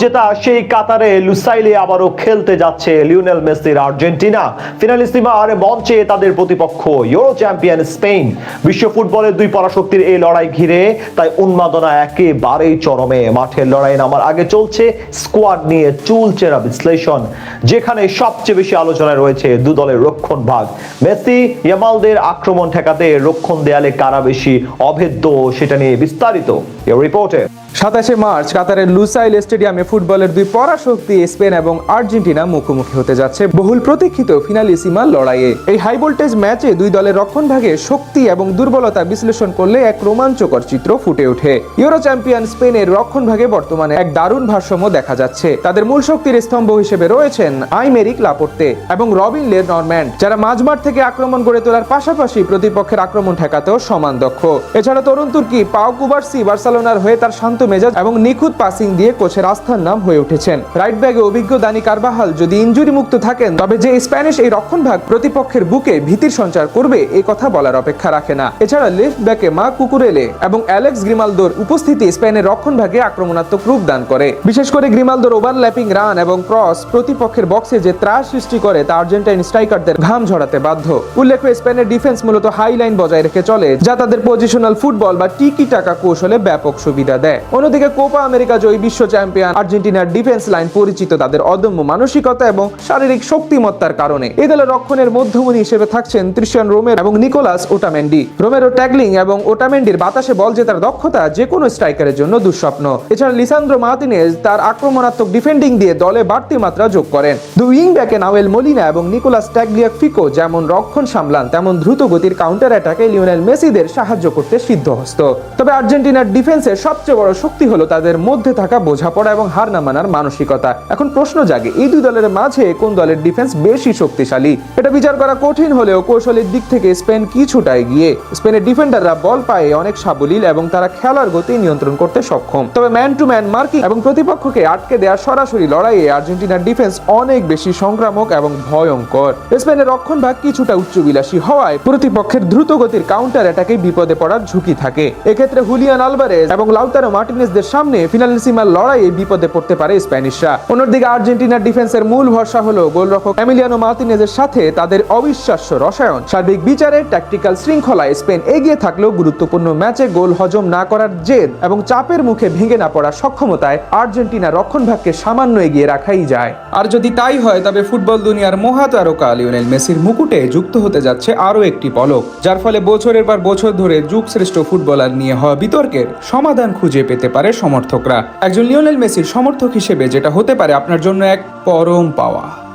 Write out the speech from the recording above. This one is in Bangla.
জেতা সেই কাতারে লুসাইলে আবারও খেলতে যাচ্ছে লিওনেল মেসির আর্জেন্টিনা। ফিনালিসিমার মঞ্চে তাদের প্রতিপক্ষ ইউরো চ্যাম্পিয়ন স্পেন। বিশ্ব ফুটবলের দুই পরাশক্তির এই লড়াই ঘিরে তাই উন্মাদনা একেবারেই চরমে। মাঠের লড়াই নামার আগে চলছে স্কোয়াড নিয়ে চুলচেরা বিশ্লেষণ, যেখানে সবচেয়ে বেশি আলোচনায় রয়েছে দু দলের রক্ষণ ভাগ। মেসি ইয়ামালদের আক্রমণ ঠেকাতে রক্ষণ দেয়ালে কারা বেশি অভেদ্য, সেটা নিয়ে বিস্তারিত রিপোর্টে। 27 মার্চ কাতারের লুসাইল স্টেডিয়ামে ফুটবলের দুই পরাশক্তি স্পেন এবং আর্জেন্টিনা মুখোমুখি হতে যাচ্ছে বহুল প্রতীক্ষিত ফিনালিসিমার লড়াইয়ে। এই হাই ভোল্টেজ ম্যাচে দুই দলের রক্ষণভাগে শক্তি এবং দুর্বলতা বিশ্লেষণ করলে এক রোমাঞ্চকর চিত্র ফুটে ওঠে। ইউরো চ্যাম্পিয়ন স্পেনের রক্ষণভাগে বর্তমানে এক দারুণ ভারসাম্য দেখা যাচ্ছে। তাদের মূল শক্তির স্তম্ভ হিসেবে রয়েছেন আইমেরিক লাপোর্তে এবং রবিন লেনরম্যান্ড, যারা মাঝমাঠ থেকে আক্রমণ গড়ে তোলার পাশাপাশি প্রতিপক্ষের আক্রমণ ঠেকাতেও সমান দক্ষ। এছাড়া তরুণ তুর্কি পাও কুবার্সি বার্সেলোনার হয়ে তার শান্ত মেজাজ এবং নিখুঁত পাসিং দিয়ে কোচের আস্থার নাম হয়ে উঠেছেন। রাইট ব্যাগে অভিজ্ঞ দানি কারবাহাল যদি ইনজুরি মুক্ত থাকেন, তবে যে স্প্যানিশ এই রক্ষণভাগ প্রতিপক্ষের বুকে ভীতির সঞ্চার করবে এই কথা বলার অপেক্ষা রাখে না। এছাড়া লেফট ব্যাকে মা কুকুরেলে এবং অ্যালেক্স গ্রিমালদোর উপস্থিতি স্পেনের রক্ষণভাগে আক্রমণাত্মক রূপ দান করে। বিশেষ করে গ্রিমালদোর ওভারল্যাপিং রান এবং ক্রস প্রতিপক্ষের বক্সে যে ত্রাস সৃষ্টি করে তা আর্জেন্টাইন স্ট্রাইকারদের ঘাম ঝরাতে বাধ্য। উল্লেখ্য, স্পেনের ডিফেন্স মূলত হাই লাইন বজায় রেখে চলে, যা তাদের পজিশনাল ফুটবল বা টিকি টাকা কৌশলে ব্যাপক সুবিধা দেয়। অন্যদিকে কোপা আমেরিকা জয়ী বিশ্ব চ্যাম্পিয়ন আর্জেন্টিনার ডিফেন্স লাইন পরিচিত তাদের অদম্য মানসিকতা এবং শারীরিক শক্তিমত্তার কারণে। এই দলের রক্ষণের মধ্যমণি হিসেবে থাকছেন ক্রিস্টিয়ান রোমেরো এবং নিকোলাস ওটামেন্ডি। রোমেরো ট্যাগলিং এবং ওটামেন্ডির বাতাসে বল জেতার দক্ষতা যে কোনো স্ট্রাইকারের জন্য দুঃস্বপ্ন। এছাড়া লিসান্দ্রো মার্তিনেজ তার আক্রমণাত্মক ডিফেন্ডিং দিয়ে দলে বাড়তি মাত্রা যোগ করেন। দুই উইং ব্যাকে নাওয়েল মোলিনা এবং নিকোলাস ট্যাগলিয়াফিকো যেমন রক্ষণ সামলান, তেমন দ্রুত গতির কাউন্টার অ্যাটাকে লিওনেল মেসিদের সাহায্য করতে সিদ্ধহস্ত। তবে আর্জেন্টিনার ডিফেন্সের সবচেয়ে বড় শক্তি হলো তাদের মধ্যে থাকা বোঝাপড়া এবং হার না মানার মানসিকতা। এখন প্রশ্ন জাগে, এই দুই দলের মাঝে কোন দলের ডিফেন্স বেশি শক্তিশালী? এটা বিচার করা কঠিন হলেও কৌশলের দিক থেকে স্পেন কিছুটা এগিয়ে। স্পেনের ডিফেন্ডাররা বল পায়ে অনেক সাবলীল এবং তারা খেলার গতি নিয়ন্ত্রণ করতে সক্ষম। তবে ম্যান টু ম্যান মার্কিং এবং প্রতিপক্ষকে আটকে দেওয়ার সরাসরি লড়াইয়ে আর্জেন্টিনার ডিফেন্স অনেক বেশি সংক্রামক এবং ভয়ঙ্কর। স্পেনের রক্ষণভাগ কিছুটা উচ্চবিলাসী হওয়ায় প্রতিপক্ষের দ্রুত গতির কাউন্টার অ্যাটাকে বিপদে পড়ার ঝুঁকি থাকে। এক্ষেত্রে হুলিয়ান আলভারেজ এবং লাউতারো মার্টিনেজদের সামনে ফিনালিসিমার লড়াইয়ে বিপদে পড়তে পারে স্প্যানিশরা। অন্যদিকে আর্জেন্টিনার ডিফেন্সের মূল ভরসা হলো গোলরক্ষক এমিলিয়ানো মার্তিনেজের সাথে তাদের অবিশ্বাস্য রসায়ন। সার্বিক বিচারে ট্যাকটিক্যাল শৃঙ্খলায় স্পেন এগিয়ে থাকলেও গুরুত্বপূর্ণ ম্যাচে গোল হজম না করার জেদ এবং চাপের মুখে ভেঙে না পড়ার সক্ষমতায় আর্জেন্টিনা রক্ষণভাগকে সামান্য এগিয়ে রাখাই যায়। আর যদি তাই হয়, তবে ফুটবল দুনিয়ার মহাতারকা লিওনেল মেসির মুকুটে যুক্ত হতে যাচ্ছে আরও একটি পলক, যার ফলে বছরের পর বছর ধরে যুগশ্রেষ্ঠ ফুটবলার নিয়ে হওয়া বিতর্কের সমাধান খুঁজে পেতে পারে সমর্থকরা। একজন লিওনেল মেসির সমর্থক হিসেবে যেটা হতে পারে আপনার জন্য এক পরম পাওয়া।